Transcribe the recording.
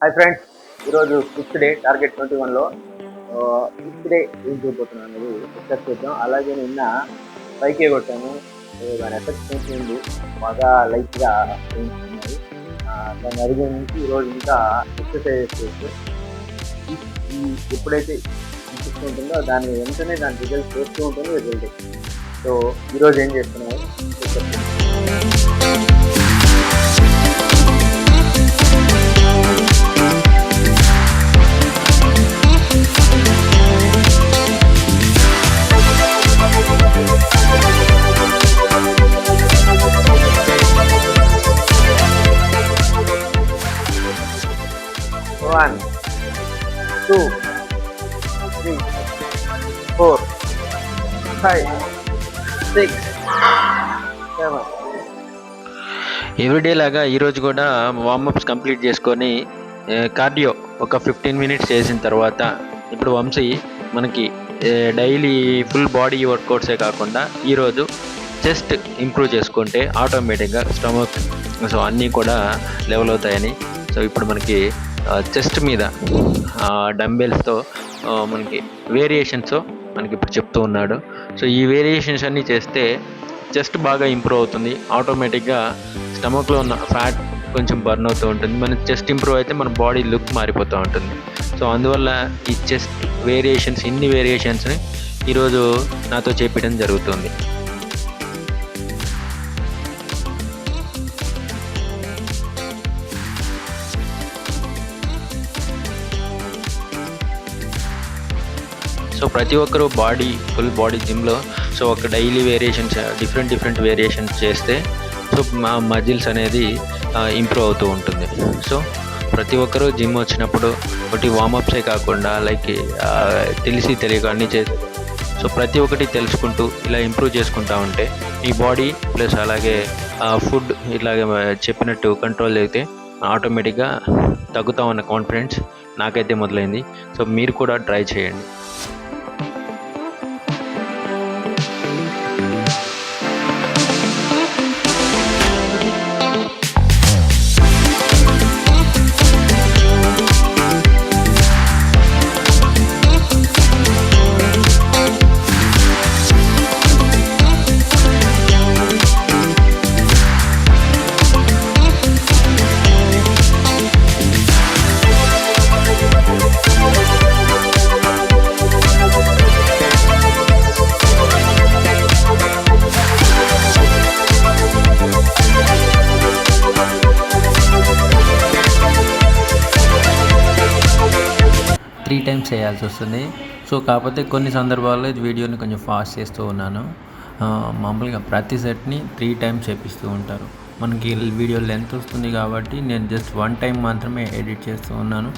Hi friends, ఈరోజు fifth day target 21లో fifth day ఏం చేయబోతున్నాను అనేది డిస్కస్ చేద్దాం. అలాగే నిన్న పైకే కొట్టాను, దాని ఎఫెక్ట్ కొంచెం ఉంది, బాగా లైట్గా పెయిన్స్ ఉన్నాయి. దాన్ని అడిగే నుంచి ఈరోజు ఇంకా ఎక్సర్సైజెస్ చేసి ఎప్పుడైతే ఇంట్రెస్ట్ ఉంటుందో దాని వెంటనే దాని రిజల్ట్ చేస్తూ ఉంటుంది రిజల్ట్. సో ఈరోజు ఏం చేస్తున్నావు? 1, 2, 3, 4, 5, 6, 7. ఎవ్రీడే లాగా ఈరోజు కూడా వార్మప్స్ కంప్లీట్ చేసుకొని కార్డియో ఒక 15 మినిట్స్ చేసిన తర్వాత ఇప్పుడు వంశీ మనకి డైలీ ఫుల్ బాడీ వర్కౌట్సే కాకుండా ఈరోజు చెస్ట్ ఇంప్రూవ్ చేసుకుంటే ఆటోమేటిక్గా స్టమక్ సో అన్నీ కూడా లెవెల్ అవుతాయని, సో ఇప్పుడు మనకి చెస్ట్ మీద డంబెల్స్తో మనకి వేరియేషన్స్ మనకి ఇప్పుడు చెప్తూ ఉన్నాడు. సో ఈ వేరియేషన్స్ అన్నీ చేస్తే చెస్ట్ బాగా ఇంప్రూవ్ అవుతుంది, ఆటోమేటిక్గా స్టమక్లో ఉన్న ఫ్యాట్ కొంచెం బర్న్ అవుతూ ఉంటుంది. మన చెస్ట్ ఇంప్రూవ్ అయితే మన బాడీ లుక్ మారిపోతూ ఉంటుంది. సో అందువల్ల ఈ చెస్ట్ వేరియేషన్స్, ఇన్ని వేరియేషన్స్ని ఈరోజు నాతో చేపించడం జరుగుతుంది. సో ప్రతి ఒక్కరూ ఫుల్ బాడీ జిమ్లో సో ఒక డైలీ వేరియేషన్స్ డిఫరెంట్ వేరియేషన్స్ చేస్తే సో మా మజిల్స్ అనేది ఇంప్రూవ్ అవుతూ ఉంటుంది. సో ప్రతి ఒక్కరూ జిమ్ వచ్చినప్పుడు ఒకటి వార్మప్సే కాకుండా లైక్ తెలియక అన్నీ సో ప్రతి ఒక్కటి తెలుసుకుంటూ ఇలా ఇంప్రూవ్ చేసుకుంటూ ఉంటే ఈ బాడీ ప్లస్ అలాగే ఫుడ్ ఇలాగే చెప్పినట్టు కంట్రోల్ అయితే ఆటోమేటిక్గా తగ్గుతామన్న కాన్ఫిడెన్స్ నాకైతే మొదలైంది. సో మీరు కూడా ట్రై చేయండి. త్రీ టైమ్స్ చేయాల్సి వస్తుంది. సో కాకపోతే కొన్ని సందర్భాల్లో ఇది వీడియోని కొంచెం ఫాస్ట్ చేస్తూ ఉన్నాను. మామూలుగా ప్రతి సెట్ని 3 టైమ్స్ చేపిస్తూ ఉంటారు. మనకి వీడియో లెంత్ వస్తుంది కాబట్టి నేను జస్ట్ 1 టైం మాత్రమే ఎడిట్ చేస్తూ ఉన్నాను.